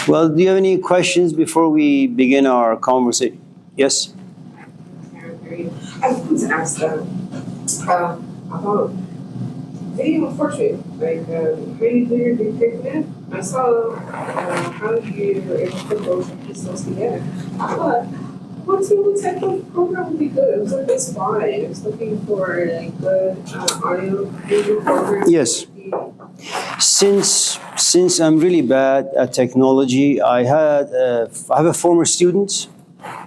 Well, do you have any questions before we begin our conversation? Yes? I was to ask about being unfortunate. Like, how you do your depictment. I saw how you were able to put those pieces together. But what type of program would be good? It was like this fine. I was looking for a good audio video program. Yes. Since I'm really bad at technology, I have a former student.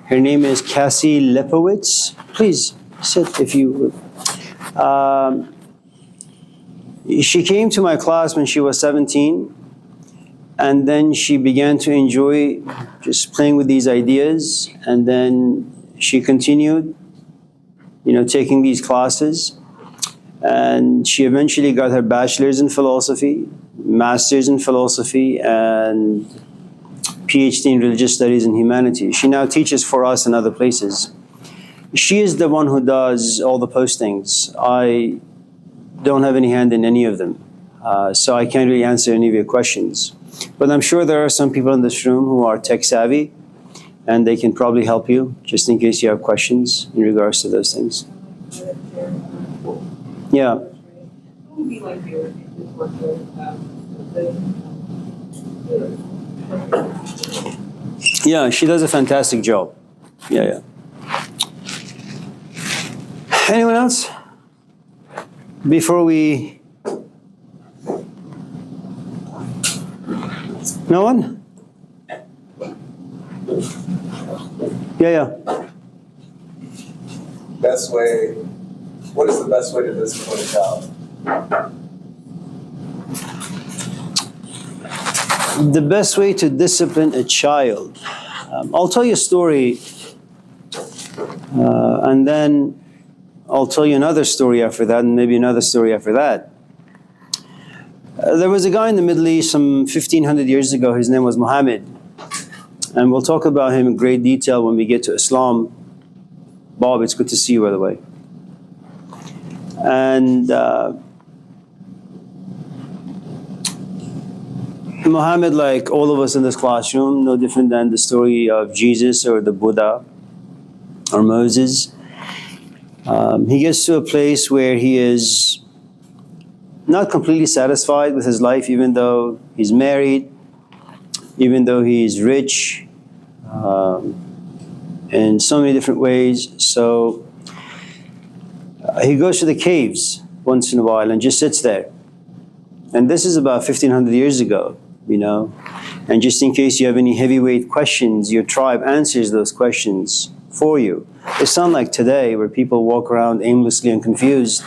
Her name is Cassie Lepowitz. Please sit if you would. She came to my class when she was 17, and then she began to enjoy just playing with these ideas, and then she continued, taking these classes. And she eventually got her bachelor's in philosophy, master's in philosophy, and PhD in religious studies and humanities. She now teaches for us in other places. She is the one who does all the postings. I don't have any hand in any of them, so I can't really answer any of your questions. But I'm sure there are some people in this room who are tech savvy, and they can probably help you, just in case you have questions in regards to those things. Yeah. Yeah, she does a fantastic job. Yeah. Anyone else? Before we... No one? Yeah. Best way... What is the best way to discipline a child? The best way to discipline a child. I'll tell you a story, and then I'll tell you another story after that, and maybe another story after that. There was a guy in the Middle East some 1,500 years ago. His name was Muhammad. And we'll talk about him in great detail when we get to Islam. Bob, it's good to see you, by the way. And Muhammad, like all of us in this classroom, no different than the story of Jesus or the Buddha or Moses. He gets to a place where he is not completely satisfied with his life, even though he's married, even though he's rich, in so many different ways. So he goes to the caves once in a while and just sits there. And this is about 1,500 years ago, And just in case you have any heavyweight questions, your tribe answers those questions for you. It's not like today where people walk around aimlessly and confused.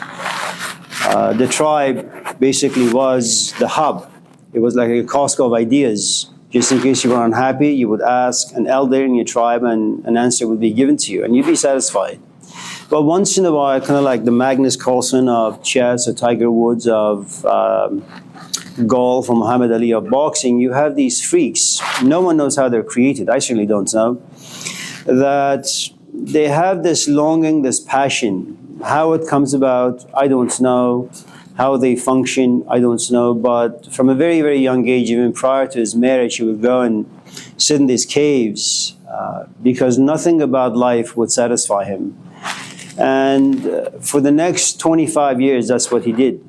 The tribe basically was the hub. It was like a Costco of ideas. Just in case you were unhappy, you would ask an elder in your tribe and an answer would be given to you and you'd be satisfied. But once in a while, kind of like the Magnus Carlsen of chess or Tiger Woods of golf or Muhammad Ali of boxing, you have these freaks. No one knows how they're created. I certainly don't know. That they have this longing, this passion. How it comes about, I don't know. How they function, I don't know. But from a very, very young age, even prior to his marriage, he would go and sit in these caves because nothing about life would satisfy him. And for the next 25 years, that's what he did.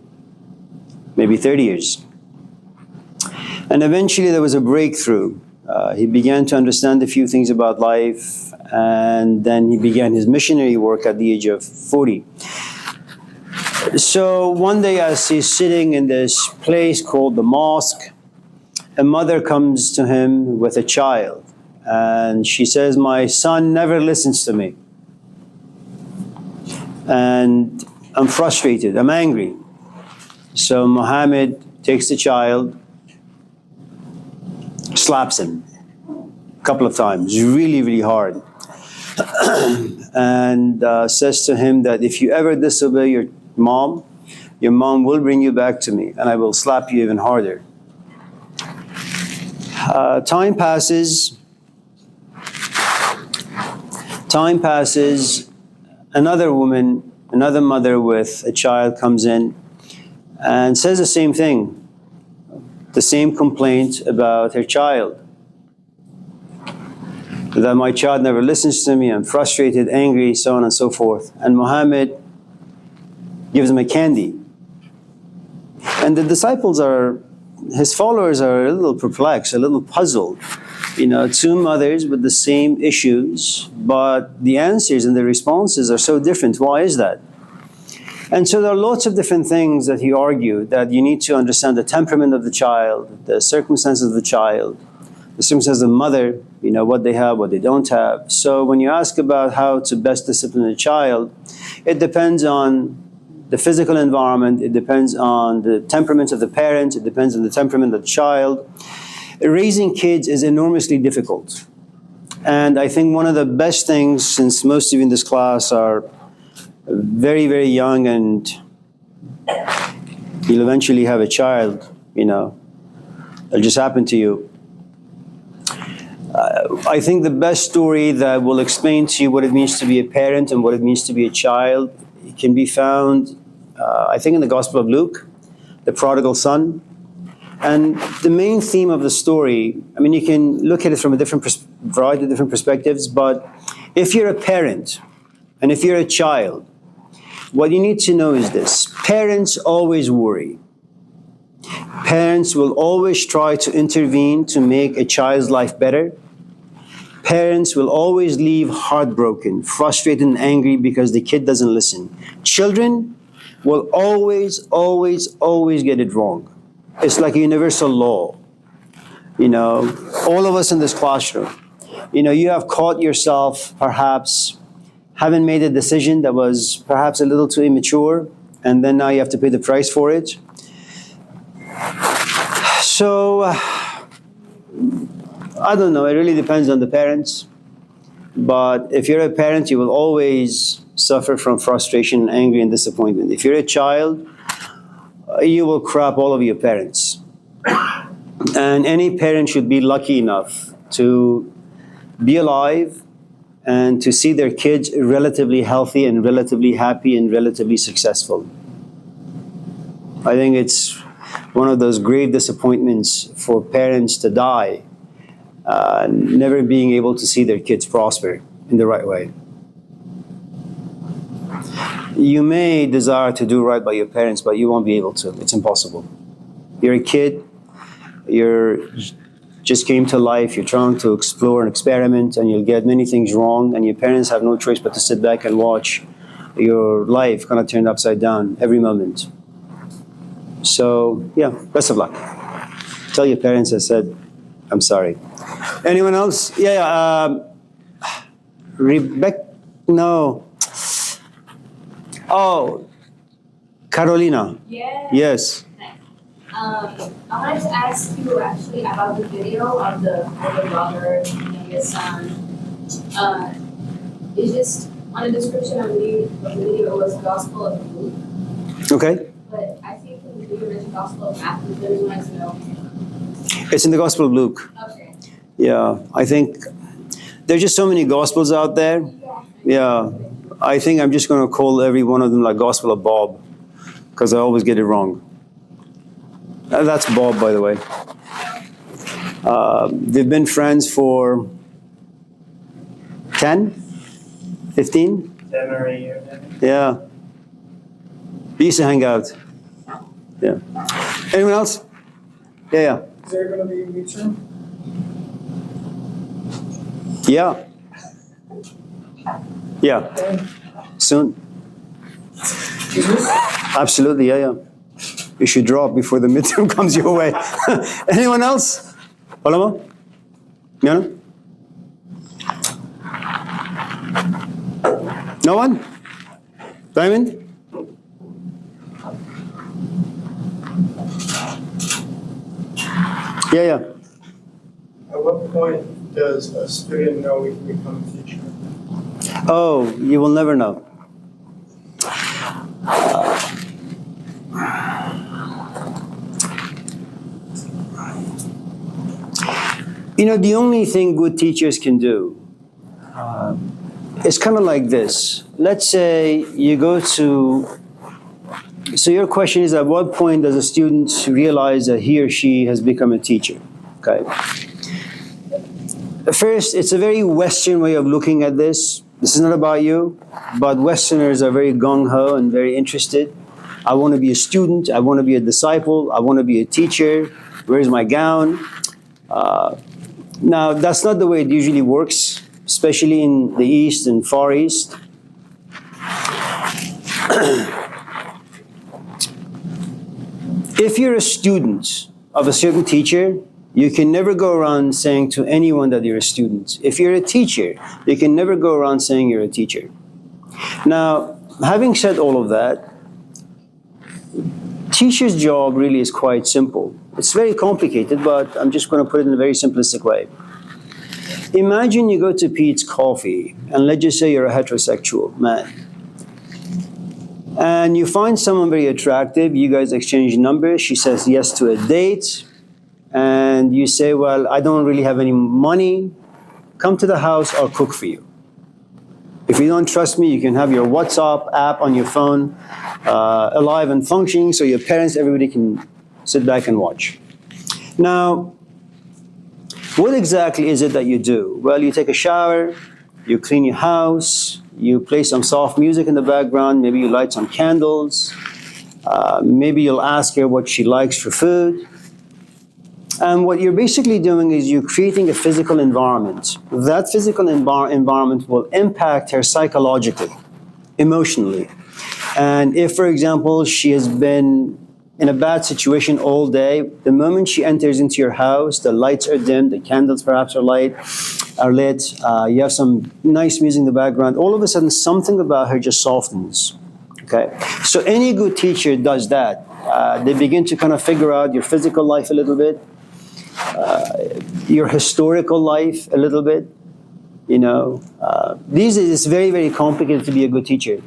Maybe 30 years. And eventually there was a breakthrough. He began to understand a few things about life, and then he began his missionary work at the age of 40. So one day as he's sitting in this place called the mosque, a mother comes to him with a child, and she says, "My son never listens to me. And I'm frustrated, I'm angry." So Muhammad takes the child, slaps him a couple of times, really, really hard, and says to him that if you ever disobey your mom will bring you back to me, and I will slap you even harder. Time passes. Another woman, another mother with a child comes in and says the same thing. the same complaint about her child. That my child never listens to me, I'm frustrated, angry, so on and so forth. And Muhammad gives him a candy. And the disciples his followers are a little perplexed, a little puzzled. Two mothers with the same issues, but the answers and the responses are so different. Why is that? And so there are lots of different things that he argued, that you need to understand the temperament of the child, the circumstances of the child, the circumstances of the mother, what they have, what they don't have. So when you ask about how to best discipline a child, it depends on the physical environment, it depends on the temperament of the parents, it depends on the temperament of the child. Raising kids is enormously difficult. And I think one of the best things, since most of you in this class are very, very young and you'll eventually have a child, it'll just happen to you. I think the best story that will explain to you what it means to be a parent and what it means to be a child can be found, I think, in the Gospel of Luke, the prodigal son. And the main theme of the story, you can look at it from a variety of different perspectives, but if you're a parent and if you're a child, what you need to know is this: parents always worry. Parents will always try to intervene to make a child's life better. Parents will always leave heartbroken, frustrated, and angry because the kid doesn't listen. Children will always, always, always get it wrong. It's like a universal law. All of us in this classroom, you have caught yourself perhaps having made a decision that was perhaps a little too immature, and then now you have to pay the price for it. So, I don't know, it really depends on the parents. But if you're a parent, you will always suffer from frustration, anger, and disappointment. If you're a child, you will crap all over your parents. And any parent should be lucky enough to be alive and to see their kids relatively healthy and relatively happy and relatively successful. I think it's one of those grave disappointments for parents to die, never being able to see their kids prosper in the right way. You may desire to do right by your parents, but you won't be able to. It's impossible. You're a kid, you're just came to life, you're trying to explore and experiment, and you'll get many things wrong, and your parents have no choice but to sit back and watch your life kind of turned upside down every moment. So, yeah, best of luck. Tell your parents I said, I'm sorry. Anyone else? Yeah. Rebecca, no. Oh, Carolina. Yeah. Yes. Nice. I wanted to ask you actually about the video of the older brother and his son. It's just on the description of the video, it was Gospel of Luke. Okay. But I think in the video there's Gospel of Matthew. There's one to know. It's in the Gospel of Luke. Okay. Yeah, I think there's just so many Gospels out there. Yeah. I think I'm just going to call every one of them like Gospel of Bob, because I always get it wrong. That's Bob, by the way. They've been friends for 10, 15? 7 or 8 years. Yeah. We used to hang out. Yeah. Anyone else? Yeah. Is there going to be a midterm? Yeah. Yeah. Soon. Absolutely, yeah. You should drop before the midterm comes your way. Anyone else? Paloma? No? No one? Diamond? Yeah. At what point does a student know he can become a teacher? Oh, you will never know. The only thing good teachers can do is kind of like this. Let's say you go to So your question is, at what point does a student realize that he or she has become a teacher? Okay. First, it's a very Western way of looking at this. This is not about you, but Westerners are very gung-ho and very interested. I want to be a student. I want to be a disciple. I want to be a teacher. Where's my gown? Now, that's not the way it usually works, especially in the East and Far East. If you're a student of a certain teacher, you can never go around saying to anyone that you're a student. If you're a teacher, you can never go around saying you're a teacher. Now, having said all of that, teacher's job really is quite simple. It's very complicated, but I'm just going to put it in a very simplistic way. Imagine you go to Pete's Coffee, and let's just say you're a heterosexual man. And you find someone very attractive, you guys exchange numbers, she says yes to a date, and you say, well, I don't really have any money, come to the house, I'll cook for you. If you don't trust me, you can have your WhatsApp app on your phone alive and functioning, so your parents, everybody can sit back and watch. Now, what exactly is it that you do? Well, you take a shower, you clean your house, you play some soft music in the background, maybe you light some candles, maybe you'll ask her what she likes for food. And what you're basically doing is you're creating a physical environment. That physical environment will impact her psychologically, emotionally. And if, for example, she has been in a bad situation all day, the moment she enters into your house, the lights are dim, the candles perhaps are lit, you have some nice music in the background, all of a sudden something about her just softens. Okay? So any good teacher does that. They begin to kind of figure out your physical life a little bit, your historical life a little bit. You know, these days it's very, very complicated to be a good teacher.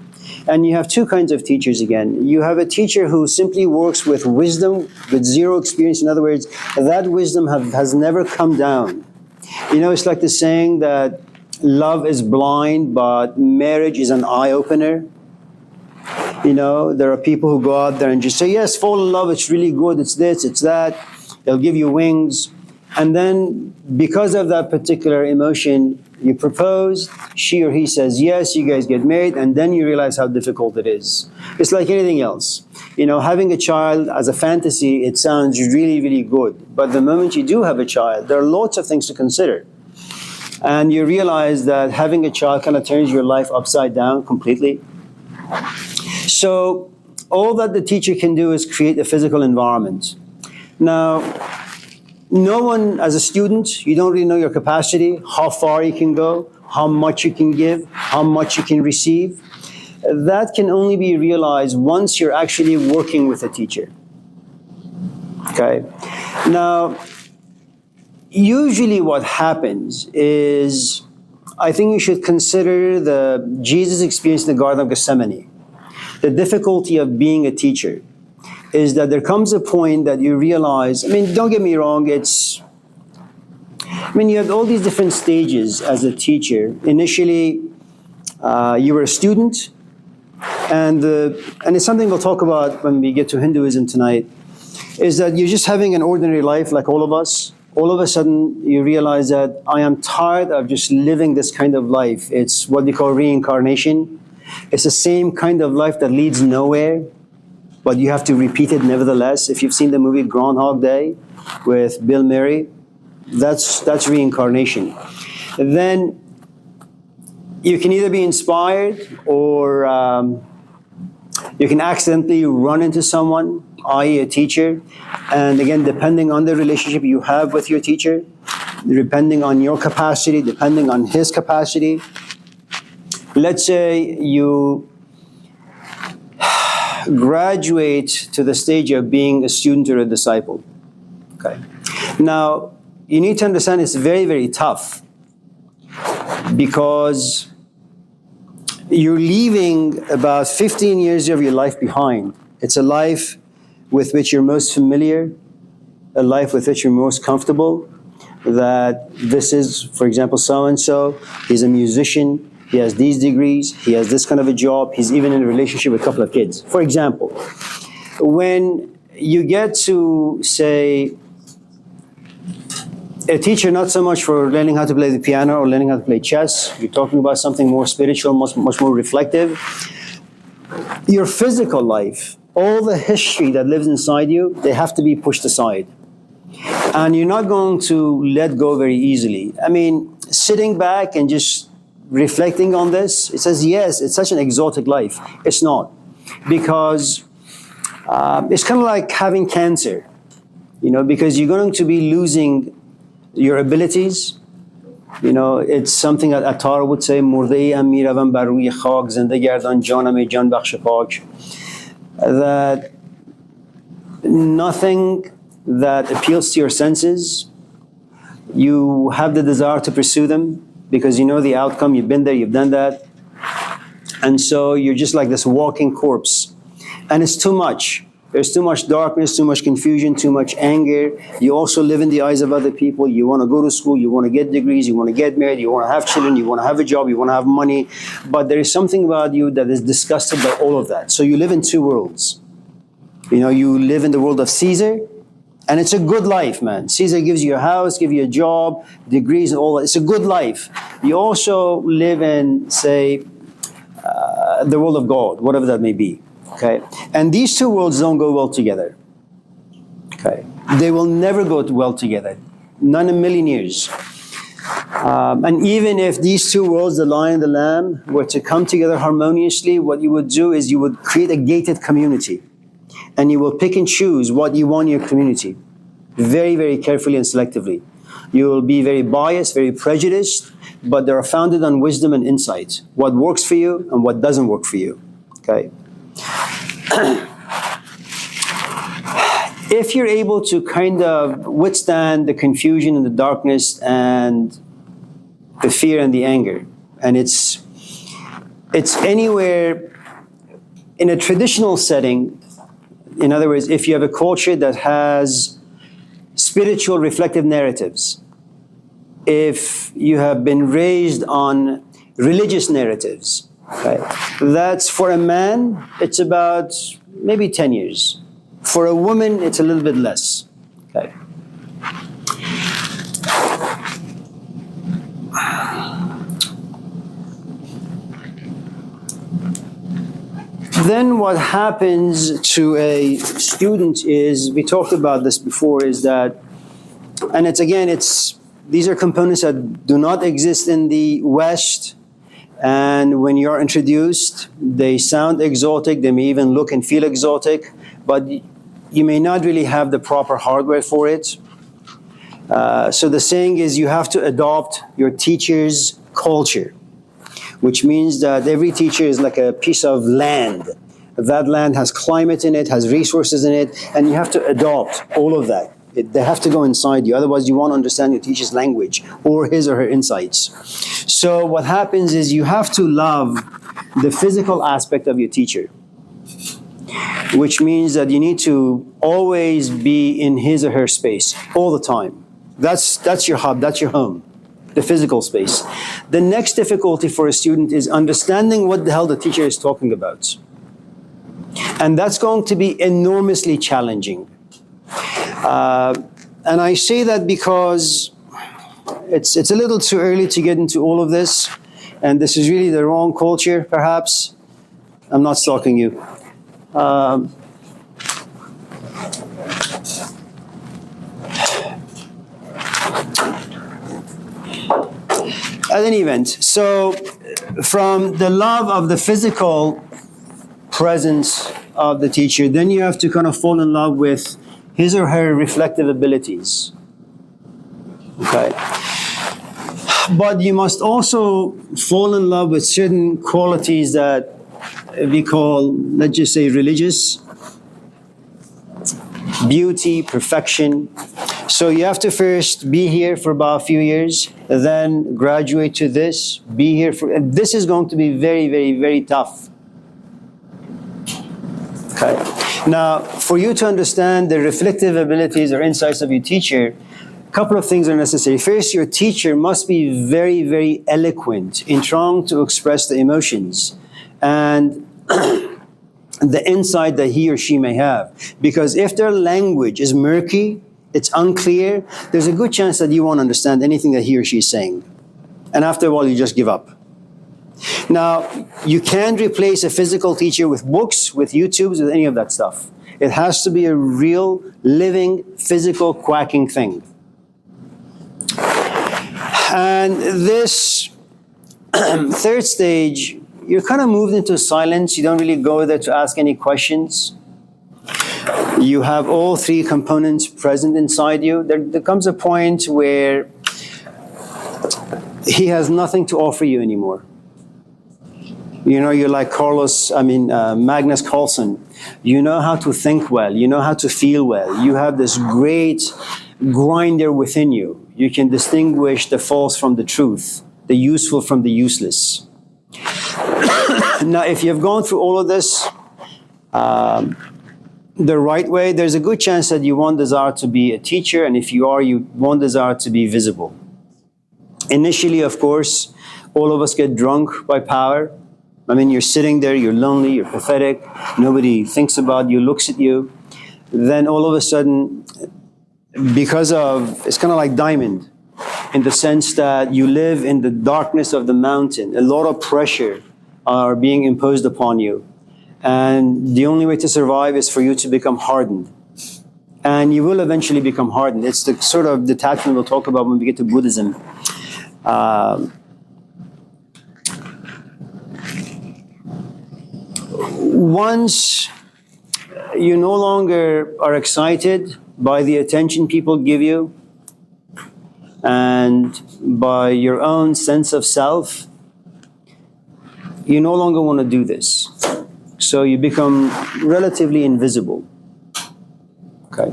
And you have two kinds of teachers again. You have a teacher who simply works with wisdom, with zero experience. In other words, that wisdom has never come down. You know, it's like the saying that love is blind, but marriage is an eye-opener. You know, there are people who go out there and just say, yes, fall in love, it's really good, it's this, it's that. They'll give you wings. And then, because of that particular emotion, you propose, she or he says yes, you guys get married, and then you realize how difficult it is. It's like anything else. You know, having a child as a fantasy, it sounds really, really good. But the moment you do have a child, there are lots of things to consider. And you realize that having a child kind of turns your life upside down completely. So, all that the teacher can do is create a physical environment. Now, no one, as a student, you don't really know your capacity, how far you can go, how much you can give, how much you can receive. That can only be realized once you're actually working with a teacher. Okay? Now, usually what happens is, I think you should consider the Jesus experience in the Garden of Gethsemane. The difficulty of being a teacher is that there comes a point that you realize, I mean, don't get me wrong, you have all these different stages as a teacher. Initially, you were a student, and it's something we'll talk about when we get to Hinduism tonight, is that you're just having an ordinary life like all of us. All of a sudden, you realize that I am tired of just living this kind of life. It's what we call reincarnation. It's the same kind of life that leads nowhere, but you have to repeat it nevertheless. If you've seen the movie Groundhog Day with Bill Murray, that's reincarnation. And then you can either be inspired or you can accidentally run into someone, i.e. a teacher. And again, depending on the relationship you have with your teacher, depending on your capacity, depending on his capacity, let's say you graduate to the stage of being a student or a disciple. Okay. Now, you need to understand it's very, very tough because you're leaving about 15 years of your life behind. It's a life with which you're most familiar, a life with which you're most comfortable, that this is, for example, so-and-so, he's a musician, he has these degrees, he has this kind of a job, he's even in a relationship with a couple of kids. For example, when you get to, say, a teacher, not so much for learning how to play the piano or learning how to play chess, you're talking about something more spiritual, much more reflective. Your physical life, all the history that lives inside you, they have to be pushed aside. And you're not going to let go very easily. I mean, sitting back and just reflecting on this, it says, yes, it's such an exotic life. It's not. Because it's kind of like having cancer, because you're going to be losing your abilities. It's something that Artha would say, مرده امیر روم بر روی خاک زنده گردان جانم جان بخش پاک. That nothing that appeals to your senses, you have the desire to pursue them because you know the outcome, you've been there, you've done that. And so you're just like this walking corpse. And it's too much. There's too much darkness, too much confusion, too much anger. You also live in the eyes of other people. You want to go to school, you want to get degrees, you want to get married, you want to have children, you want to have a job, you want to have money. But there is something about you that is disgusted by all of that. So you live in two worlds. You live in the world of Caesar, and it's a good life, man. Caesar gives you a house, gives you a job, degrees and all that. It's a good life. You also live in, say, the world of God, whatever that may be. Okay, and these two worlds don't go well together. Okay, they will never go well together, not in a million years. And even if these two worlds, the lion and the lamb, were to come together harmoniously, what you would do is you would create a gated community, and you will pick and choose what you want in your community, very, very carefully and selectively. You will be very biased, very prejudiced, but they are founded on wisdom and insight. What works for you and what doesn't work for you. Okay. If you're able to kind of withstand the confusion and the darkness and the fear and the anger, and it's anywhere in a traditional setting, in other words, if you have a culture that has spiritual reflective narratives, if you have been raised on religious narratives, okay, that's for a man, it's about maybe 10 years. For a woman, it's a little bit less. Okay. Then what happens to a student is, we talked about this before, is that, and these are components that do not exist in the West. And when you're introduced, they sound exotic, they may even look and feel exotic, but you may not really have the proper hardware for it. So the saying is you have to adopt your teacher's culture, which means that every teacher is like a piece of land. That land has climate in it, has resources in it, and you have to adopt all of that. They have to go inside you, otherwise you won't understand your teacher's language or his or her insights. So what happens is you have to love the physical aspect of your teacher, which means that you need to always be in his or her space all the time. That's your hub, that's your home, the physical space. The next difficulty for a student is understanding what the hell the teacher is talking about. And that's going to be enormously challenging. And I say that because it's a little too early to get into all of this, and this is really the wrong culture, perhaps. I'm not stalking you. At any event, so from the love of the physical presence of the teacher, then you have to kind of fall in love with his or her reflective abilities. Okay. But you must also fall in love with certain qualities that we call, let's just say, religious, beauty, perfection. So you have to first be here for about a few years, then graduate to this, be here for, and this is going to be very, very, very tough. Okay. Now, for you to understand the reflective abilities or insights of your teacher, couple of things are necessary. First, your teacher must be very, very eloquent in trying to express the emotions and the insight that he or she may have. Because if their language is murky, it's unclear, there's a good chance that you won't understand anything that he or she is saying. And after a while, you just give up. Now, you can't replace a physical teacher with books, with YouTubes, with any of that stuff. It has to be a real, living, physical, quacking thing. And this third stage, you're kind of moved into silence. You don't really go there to ask any questions. You have all three components present inside you. There comes a point where he has nothing to offer you anymore. You know, you're like Magnus Carlsen. You know how to think well. You know how to feel well. You have this great grinder within you. You can distinguish the false from the truth, the useful from the useless. Now, if you've gone through all of this the right way, there's a good chance that you won't desire to be a teacher, and if you are, you won't desire to be visible. Initially, of course, all of us get drunk by power. I mean, you're sitting there, you're lonely, you're pathetic, nobody thinks about you, looks at you. Then all of a sudden, because of, it's kind of like diamond, in the sense that you live in the darkness of the mountain. A lot of pressure are being imposed upon you. And the only way to survive is for you to become hardened. And you will eventually become hardened. It's the sort of detachment we'll talk about when we get to Buddhism. Once you no longer are excited by the attention people give you and by your own sense of self, you no longer want to do this. So you become relatively invisible. Okay.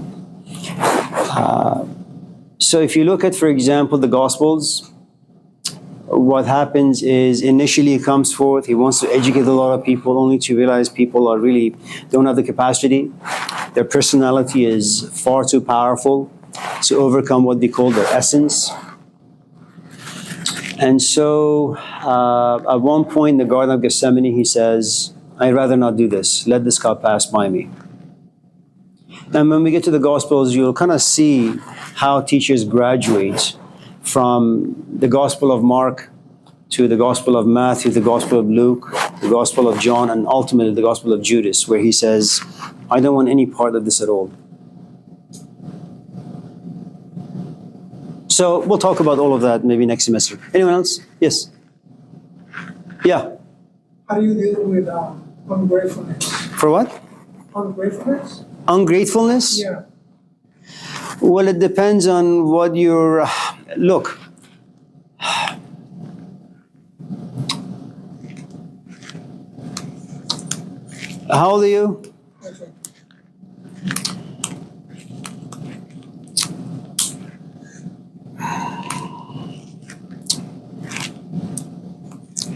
So if you look at, for example, the Gospels, what happens is initially he comes forth, he wants to educate a lot of people, only to realize people are really don't have the capacity. Their personality is far too powerful to overcome what they call their essence. And so at one point in the Garden of Gethsemane, he says, I'd rather not do this. Let this cup pass by me. And when we get to the Gospels, you'll kind of see how teachers graduate from the Gospel of Mark to the Gospel of Matthew, the Gospel of Luke, the Gospel of John, and ultimately the Gospel of Judas, where he says, I don't want any part of this at all. So we'll talk about all of that maybe next semester. Anyone else? Yes? Yeah? How do you deal with ungratefulness? For what? Ungratefulness? Ungratefulness? Yeah. Well, it depends on what you're... Look. How old are you? Okay.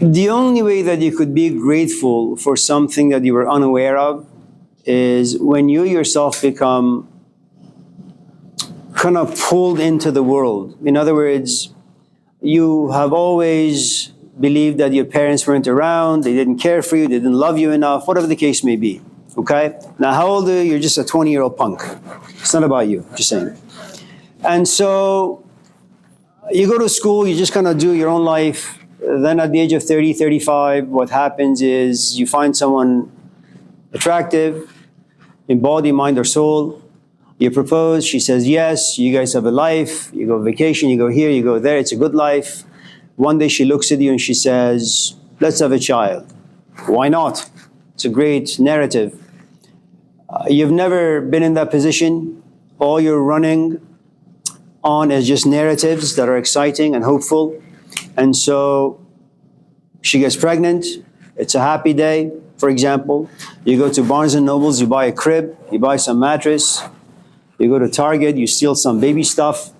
The only way that you could be grateful for something that you were unaware of is when you yourself become kind of pulled into the world. In other words, you have always believed that your parents weren't around, they didn't care for you, they didn't love you enough, whatever the case may be. Okay? Now, how old are you? You're just a 20-year-old punk. It's not about you, just saying. And so you go to school, you just kind of do your own life. Then at the age of 30, 35, what happens is you find someone attractive in body, mind, or soul. You propose, she says yes, you guys have a life, you go vacation, you go here, you go there, it's a good life. One day she looks at you and she says, let's have a child. Why not? It's a great narrative. You've never been in that position. All you're running on is just narratives that are exciting and hopeful. And so she gets pregnant. It's a happy day, for example. You go to Barnes & Nobles, you buy a crib, you buy some mattress. You go to Target, you steal some baby stuff.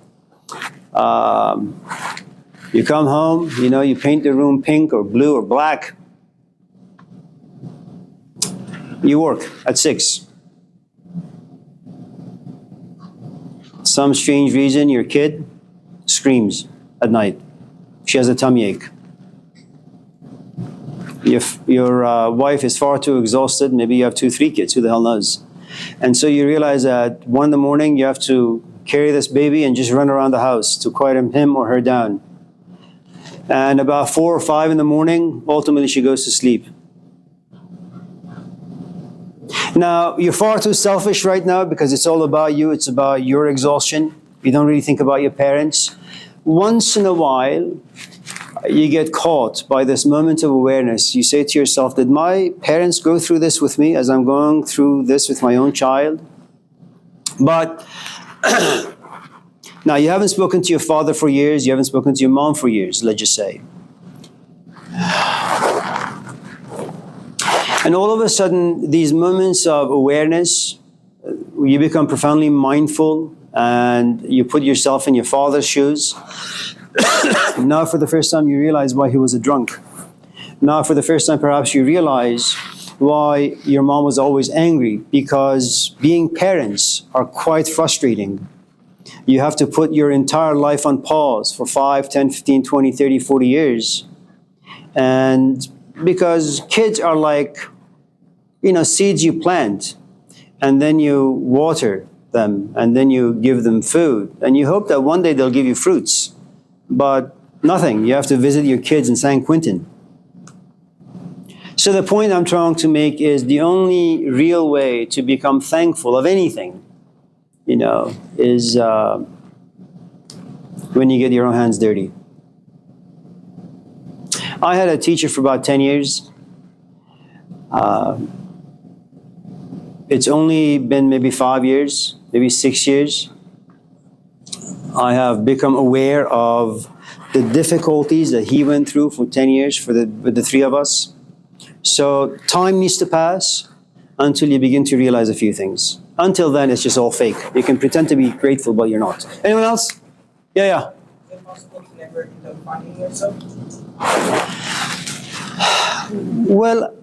You come home, you paint the room pink or blue or black. You work at 6. some strange reason, your kid screams at night. She has a tummy ache. Your wife is far too exhausted. Maybe you have 2, 3 kids. Who the hell knows? And so you realize that 1 in the morning you have to carry this baby and just run around the house to quiet him or her down. And about 4 or 5 in the morning, ultimately she goes to sleep. Now, you're far too selfish right now because it's all about you. It's about your exhaustion. You don't really think about your parents. Once in a while, you get caught by this moment of awareness. You say to yourself, did my parents go through this with me as I'm going through this with my own child? But now, you haven't spoken to your father for years. You haven't spoken to your mom for years, let's just say. And all of a sudden, these moments of awareness, you become profoundly mindful and you put yourself in your father's shoes. Now for the first time you realize why he was a drunk. Now for the first time perhaps you realize why your mom was always angry, because being parents are quite frustrating. You have to put your entire life on pause for 5, 10, 15, 20, 30, 40 years. And because kids are like, seeds you plant, and then you water them, and then you give them food, and you hope that one day they'll give you fruits. But nothing. You have to visit your kids in San Quentin. So the point I'm trying to make is the only real way to become thankful of anything, is when you get your own hands dirty. I had a teacher for about 10 years. It's only been maybe 5 years, maybe 6 years. I have become aware of the difficulties that he went through for 10 years with the 3 of us. So time needs to pass until you begin to realize a few things. Until then, it's just all fake. You can pretend to be grateful, but you're not. Anyone else? Yeah. Is it possible to never end up finding yourself? Well,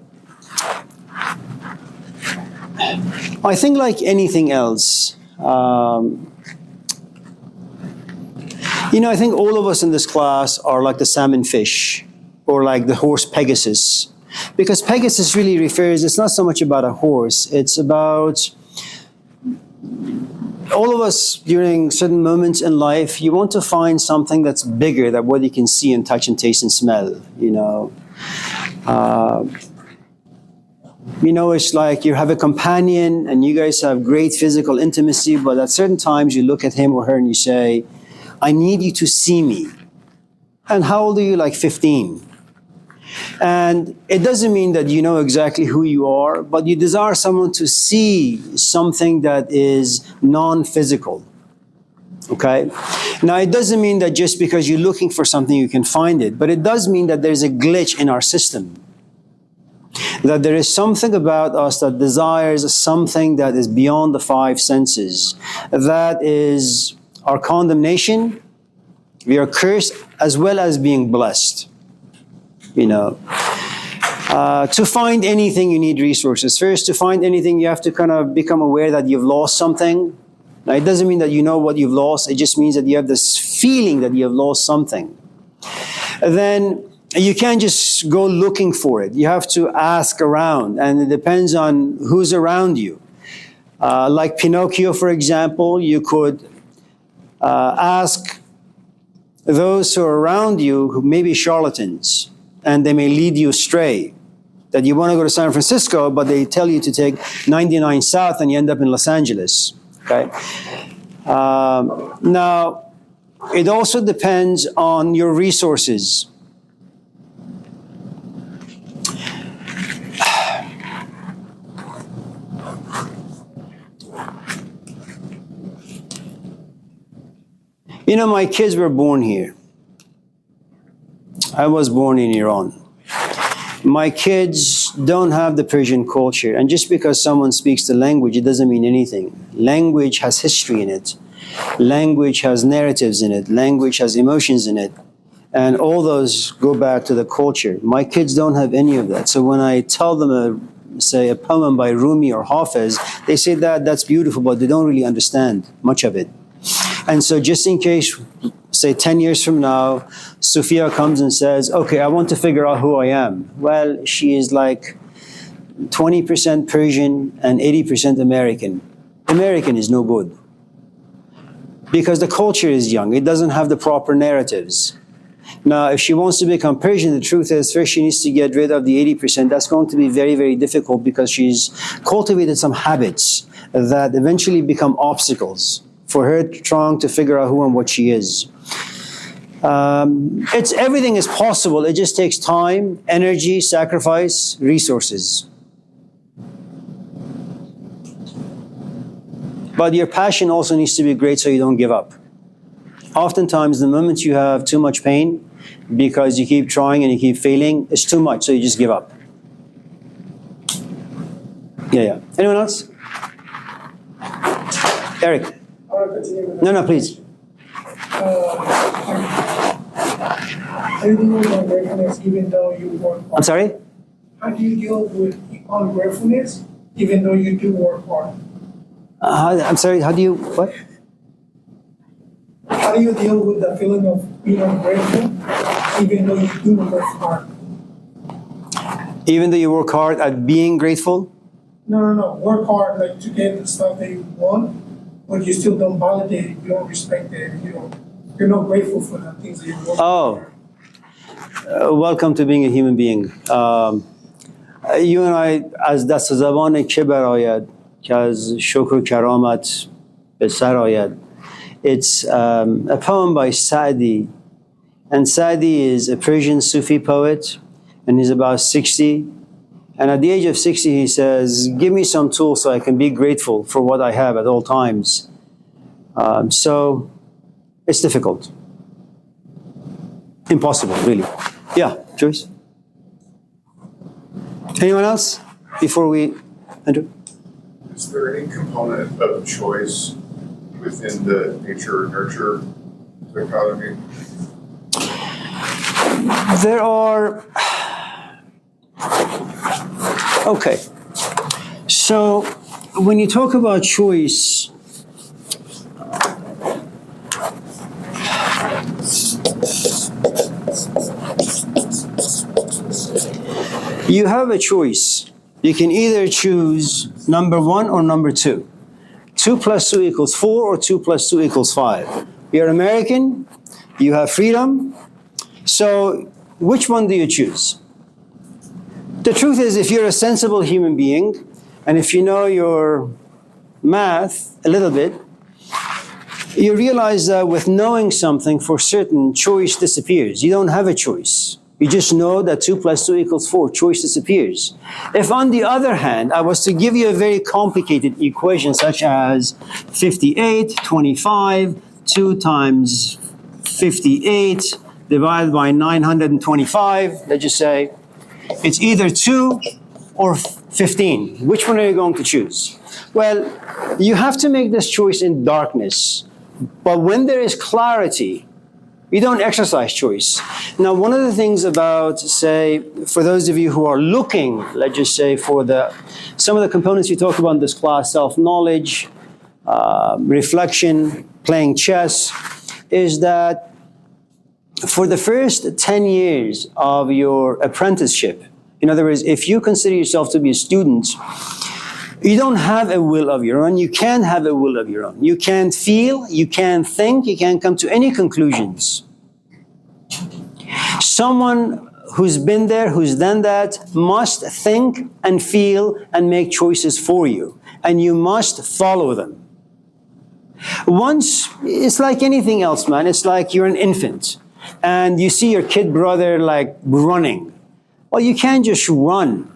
I think like anything else, I think all of us in this class are like the salmon fish or like the horse Pegasus. Because Pegasus really it's not so much about a horse, it's about all of us during certain moments in life, you want to find something that's bigger than what you can see and touch and taste and smell, it's like you have a companion and you guys have great physical intimacy, but at certain times you look at him or her and you say, I need you to see me. And how old are you? Like 15. And it doesn't mean that you know exactly who you are, but you desire someone to see something that is non-physical. Okay? Now, it doesn't mean that just because you're looking for something you can find it, but it does mean that there's a glitch in our system. That there is something about us that desires something that is beyond the 5 senses. That is our condemnation. We are cursed as well as being blessed. To find anything, you need resources. First, to find anything, you have to kind of become aware that you've lost something. Now, it doesn't mean that you know what you've lost. It just means that you have this feeling that you have lost something. And then you can't just go looking for it. You have to ask around, and it depends on who's around you. Like Pinocchio, for example, you could ask those who are around you who may be charlatans, and they may lead you astray. That you want to go to San Francisco, but they tell you to take 99 South and you end up in Los Angeles. Okay. Now, it also depends on your resources. My kids were born here. I was born in Iran. My kids don't have the Persian culture. And just because someone speaks the language, it doesn't mean anything. Language has history in it. Language has narratives in it. Language has emotions in it. And all those go back to the culture. My kids don't have any of that. So when I tell them, say, a poem by Rumi or Hafez, they say that's beautiful, but they don't really understand much of it. And so just in case, say 10 years from now, Sophia comes and says, okay, I want to figure out who I am. Well, she is like 20% Persian and 80% American. American is no good. Because the culture is young. It doesn't have the proper narratives. Now, if she wants to become Persian, the truth is first she needs to get rid of the 80%. That's going to be very, very difficult because she's cultivated some habits that eventually become obstacles for her trying to figure out who and what she is. Everything is possible. It just takes time, energy, sacrifice, resources. But your passion also needs to be great so you don't give up. Oftentimes, the moment you have too much pain, because you keep trying and you keep failing, it's too much, so you just give up. Yeah. Anyone else? Eric? No, please. How do you deal with ungratefulness even though you work hard? I'm sorry? How do you deal with ungratefulness even though you do work hard? I'm sorry, how do you, what? How do you deal with the feeling of being ungrateful even though you do work hard? Even though you work hard at being grateful? No. Work hard like to get the stuff that you want, but you still don't validate it, you don't respect it, you're not grateful for the things that you want. Oh, welcome to being a human being. You and I, از دست زبان که برآید که از شکر و کرامت به سر آید. It's a poem by Sa'di. And Sa'di is a Persian Sufi poet, and he's about 60. And at the age of 60, he says, give me some tools so I can be grateful for what I have at all times. So it's difficult. Impossible, really. Yeah, Joyce? Anyone else before we enter? Is there any component of choice within the nature or nurture dichotomy? There are. Okay. So when you talk about choice, you have a choice. You can either choose number 1 or number 2. 2 plus 2 equals 4 or 2 plus 2 equals 5. You're American, you have freedom, so which one do you choose? The truth is, if you're a sensible human being, and if you know your math a little bit, you realize that with knowing something for certain, choice disappears. You don't have a choice. You just know that 2 plus 2 equals 4. Choice disappears. If, on the other hand, I was to give you a very complicated equation such as 58, 25, 2 times 58 divided by 925, let's just say, it's either 2 or 15. Which one are you going to choose? Well, you have to make this choice in darkness. But when there is clarity, you don't exercise choice. Now, one of the things about, say, for those of you who are looking, let's just say, for some of the components you talked about in this class, self-knowledge, reflection, playing chess, is that for the first 10 years of your apprenticeship, in other words, if you consider yourself to be a student, you don't have a will of your own. You can't have a will of your own. You can't feel, you can't think, you can't come to any conclusions. Someone who's been there, who's done that, must think and feel and make choices for you. And you must follow them. Once, it's like anything else, man. It's like you're an infant and you see your kid brother like running. Well, you can't just run.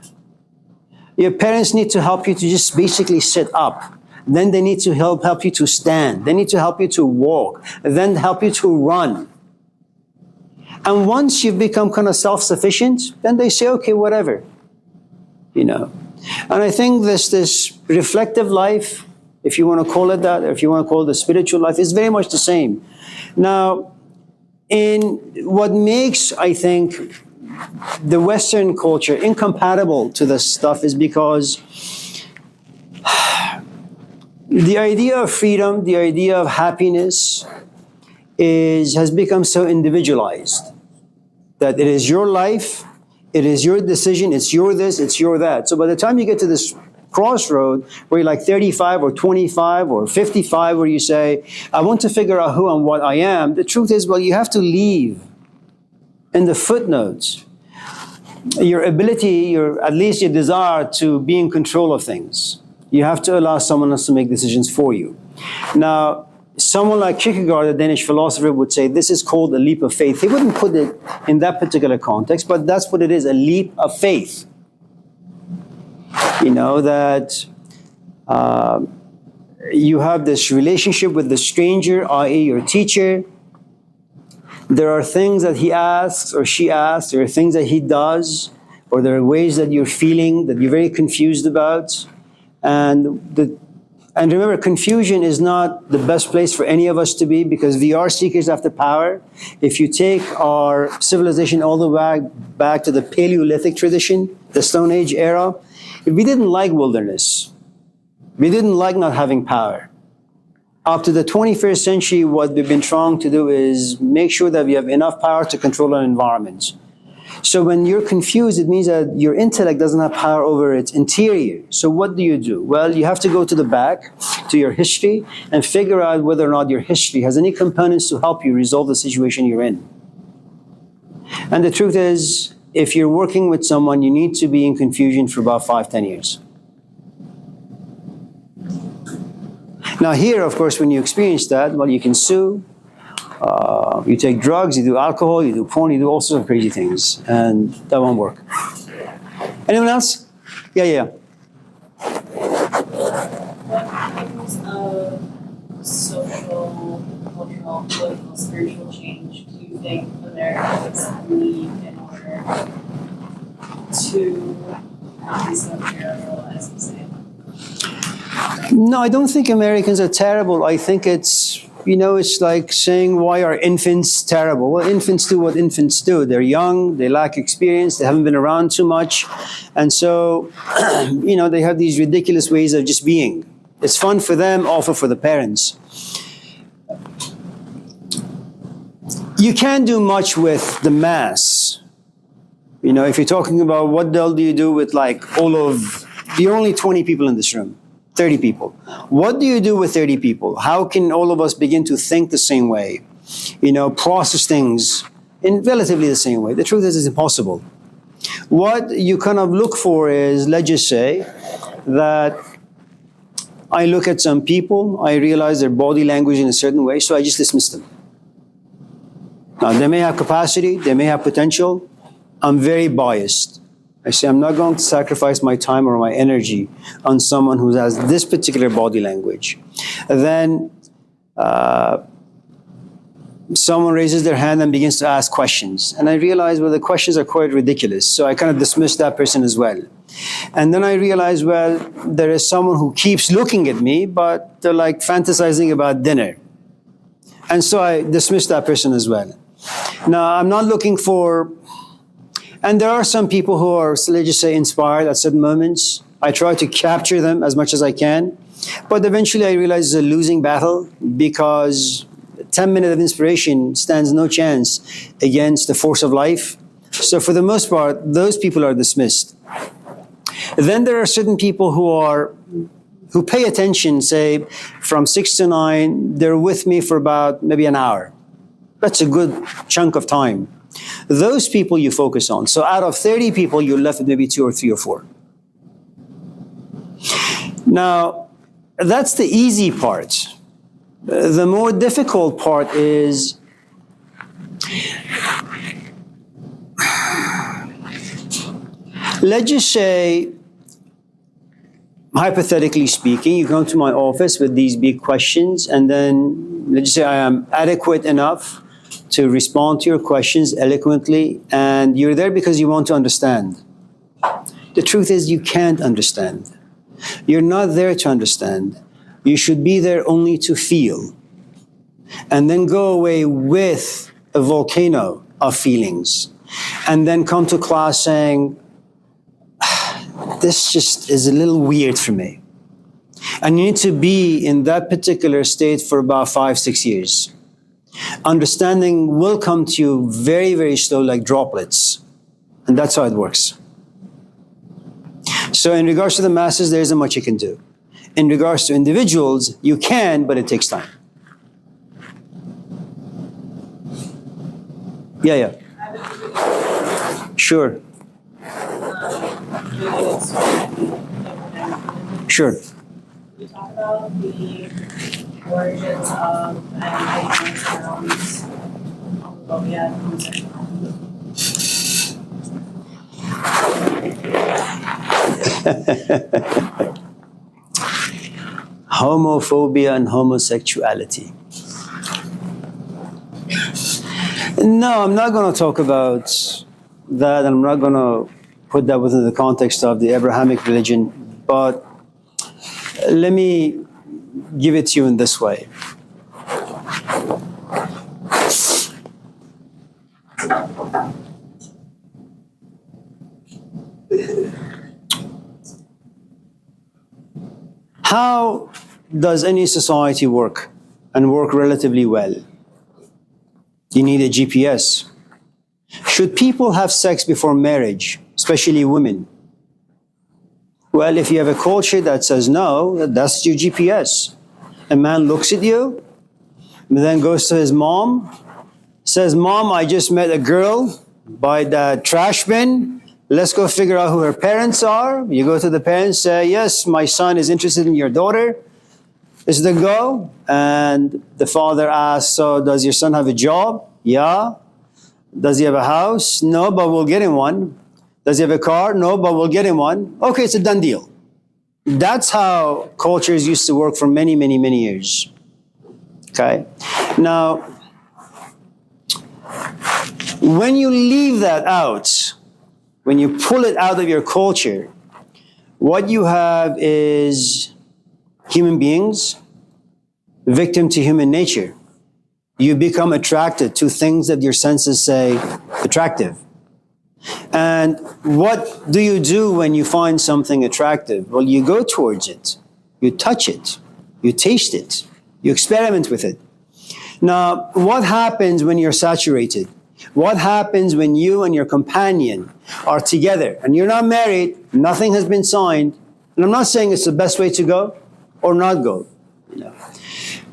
Your parents need to help you to just basically sit up. Then they need to help you to stand. They need to help you to walk. Then help you to run. And once you've become kind of self-sufficient, then they say, okay, whatever. And I think this reflective life, if you want to call it that, or if you want to call it the spiritual life, is very much the same. Now, in what makes, I think, the Western culture incompatible to this stuff is because The idea of freedom, the idea of happiness has become so individualized that it is your life, it is your decision, it's your this, it's your that. So by the time you get to this crossroad where you're like 35 or 25 or 55, where you say, I want to figure out who and what I am, the truth is, well, you have to leave in the footnotes your ability, at least your desire to be in control of things. You have to allow someone else to make decisions for you. Now, someone like Kierkegaard, the Danish philosopher, would say this is called a leap of faith. He wouldn't put it in that particular context, but that's what it is, a leap of faith. You know, that you have this relationship with the stranger, i.e. your teacher. There are things that he asks or she asks, there are things that he does, or there are ways that you're feeling that you're very confused about. And remember, confusion is not the best place for any of us to be, because we are seekers after power. If you take our civilization all the way back to the Paleolithic tradition, the Stone Age era, we didn't like wilderness. We didn't like not having power. Up to the 21st century, what we've been trying to do is make sure that we have enough power to control our environment. So when you're confused, it means that your intellect doesn't have power over its interior. So what do? Well, you have to go to the back, to your history, and figure out whether or not your history has any components to help you resolve the situation you're in. And the truth is, if you're working with someone, you need to be in confusion for about 5-10 years. Now here, of course, when you experience that, well, you can sue. You take drugs, you do alcohol, you do porn, you do all sorts of crazy things, and that won't work. Anyone else? Yeah. What kinds of social, cultural, political, spiritual change do you think Americans need in order to not be so terrible as you say? No, I don't think Americans are terrible. I think it's like saying, why are infants terrible? Well, infants do what infants do. They're young, they lack experience, they haven't been around too much. And so, they have these ridiculous ways of just being. It's fun for them, also for the parents. You can't do much with the mass. If you're talking about what the hell do you do with you're only 20 people in this room. 30 people. What do you do with 30 people? How can all of us begin to think the same way? Process things in relatively the same way? The truth is, it's impossible. What you kind of look for is, let's just say that I look at some people, I realize their body language in a certain way, so I just dismiss them. Now, they may have capacity, they may have potential. I'm very biased. I say, I'm not going to sacrifice my time or my energy on someone who has this particular body language. And then someone raises their hand and begins to ask questions. And I realize, well, the questions are quite ridiculous. So I kind of dismiss that person as well. And then I realize, well, there is someone who keeps looking at me, but they're like fantasizing about dinner. And so I dismiss that person as well. Now, I'm not looking for... And there are some people who are, let's just say, inspired at certain moments. I try to capture them as much as I can. But eventually I realize it's a losing battle, because 10 minutes of inspiration stands no chance against the force of life. So for the most part, those people are dismissed. Then there are certain people who pay attention, say, from 6 to 9, they're with me for about maybe an hour. That's a good chunk of time. Those people you focus on. So out of 30 people, you're left with maybe 2 or 3 or 4. Now, that's the easy part. The more difficult part is let's just say, hypothetically speaking, you come to my office with these big questions, and then let's just say I am adequate enough to respond to your questions eloquently, and you're there because you want to understand. The truth is, you can't understand. You're not there to understand. You should be there only to feel, and then go away with a volcano of feelings, and then come to class saying, this just is a little weird for me. And you need to be in that particular state for about 5-6 years. Understanding will come to you very, very slow, like droplets. And that's how it works. So in regards to the masses, there isn't much you can do. In regards to individuals, you can, but it takes time. Yeah. Sure. Sure. We talk about the origins of and ideas around homophobia and homosexuality. Homophobia and homosexuality. No, I'm not going to talk about that, and I'm not going to put that within the context of the Abrahamic religion, but let me give it to you in this way. How does any society work and work relatively well? You need a GPS. Should people have sex before marriage, especially women? Well, if you have a culture that says no, that's your GPS. A man looks at you, and then goes to his mom, says, Mom, I just met a girl by the trash bin. Let's go figure out who her parents are. You go to the parents, say, yes, my son is interested in your daughter. Is the go? And the father asks, so does your son have a job? Yeah. Does he have a house? No, but we'll get him one. Does he have a car? No, but we'll get him one. Okay, it's a done deal. That's how cultures used to work for many, many, many years. Okay? Now, when you leave that out, when you pull it out of your culture, what you have is human beings, victim to human nature. You become attracted to things that your senses say attractive. And what do you do when you find something attractive? Well, you go towards it. You touch it. You taste it. You experiment with it. Now, what happens when you're saturated? What happens when you and your companion are together and you're not married, nothing has been signed, and I'm not saying it's the best way to go or not go. You know.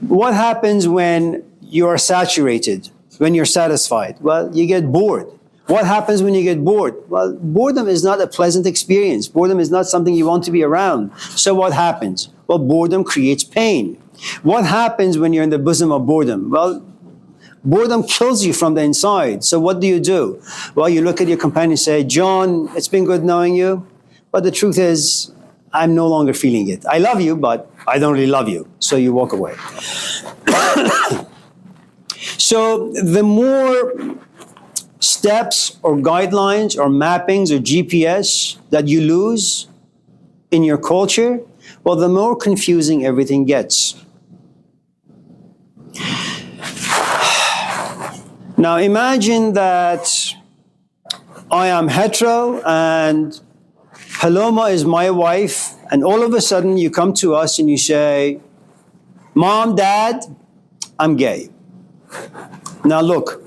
What happens when you are saturated, when you're satisfied? Well, you get bored. What happens when you get bored? Well, boredom is not a pleasant experience. Boredom is not something you want to be around. So what happens? Well, boredom creates pain. What happens when you're in the bosom of boredom? Well, boredom kills you from the inside. So what do? Well, you look at your companion and say, John, it's been good knowing you, but the truth is, I'm no longer feeling it. I love you, but I don't really love you. So you walk away. So the more steps or guidelines or mappings or GPS that you lose in your culture, well, the more confusing everything gets. Now imagine that I am hetero and Paloma is my wife, and all of a sudden you come to us and you say, Mom, Dad, I'm gay. Now look,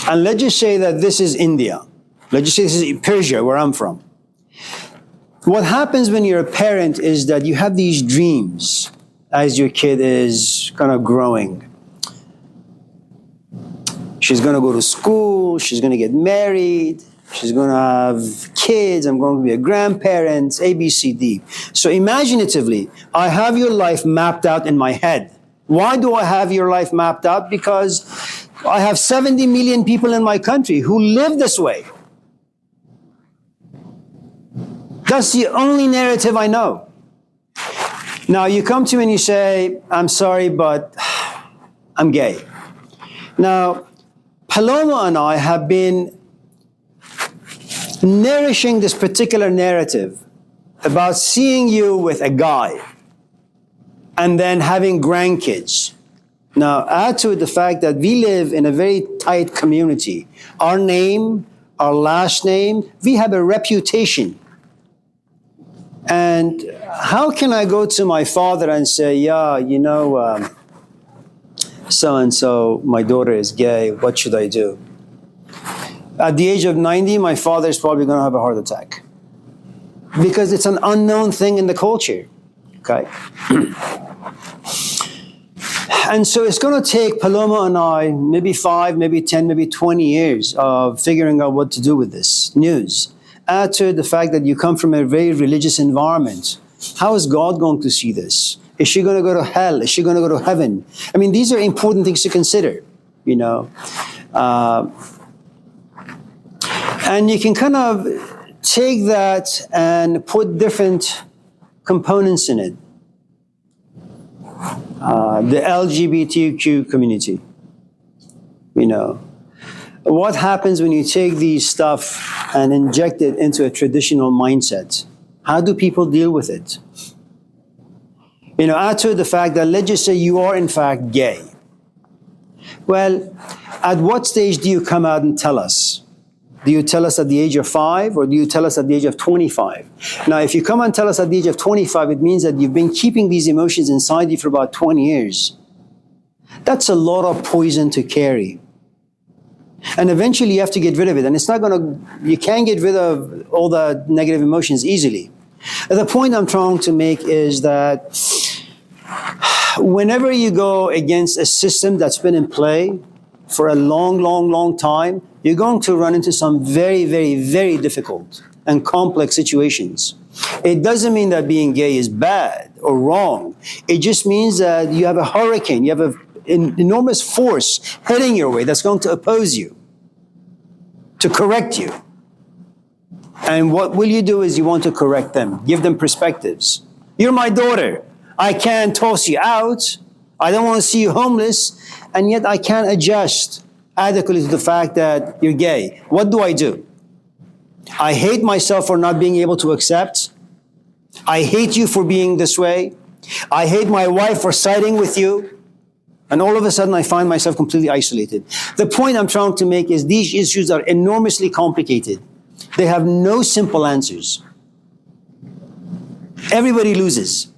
and let's just say that this is India. Let's just say this is Persia, where I'm from. What happens when you're a parent is that you have these dreams as your kid is kind of growing. She's going to go to school, she's going to get married, she's going to have kids, I'm going to be a grandparent, A, B, C, D. So imaginatively, I have your life mapped out in my head. Why do I have your life mapped out? Because I have 70 million people in my country who live this way. That's the only narrative I know. Now you come to me and you say, I'm sorry, but I'm gay. Now, Paloma and I have been nourishing this particular narrative about seeing you with a guy and then having grandkids. Now, add to it the fact that we live in a very tight community. Our name, our last name, we have a reputation. And how can I go to my father and say, yeah, you know, so-and-so, my daughter is gay, what should I do? At the age of 90, my father is probably going to have a heart attack. Because it's an unknown thing in the culture, okay? And so it's going to take Paloma and I maybe 5, maybe 10, maybe 20 years of figuring out what to do with this news. Add to the fact that you come from a very religious environment. How is God going to see this? Is she going to go to hell? Is she going to go to heaven? I mean, these are important things to consider, you know. And you can kind of take that and put different components in it. The LGBTQ community, you know. What happens when you take these stuff and inject it into a traditional mindset? How do people deal with it? You know, add to the fact that let's just say you are in fact gay. Well, at what stage do you come out and tell us? Do you tell us at the age of 5 or do you tell us at the age of 25? Now, if you come and tell us at the age of 25, it means that you've been keeping these emotions inside you for about 20 years. That's a lot of poison to carry. And eventually you have to get rid of it. And it's not you can't get rid of all the negative emotions easily. The point I'm trying to make is that whenever you go against a system that's been in play for a long, long, long time, you're going to run into some very, very, very difficult and complex situations. It doesn't mean that being gay is bad or wrong. It just means that you have a hurricane, you have an enormous force heading your way that's going to oppose you, to correct you. And what will you do is you want to correct them, give them perspectives. You're my daughter. I can't toss you out. I don't want to see you homeless. And yet I can't adjust adequately to the fact that you're gay. What do? I hate myself for not being able to accept. I hate you for being this way. I hate my wife for siding with you. And all of a sudden I find myself completely isolated. The point I'm trying to make is these issues are enormously complicated. They have no simple answers. Everybody loses.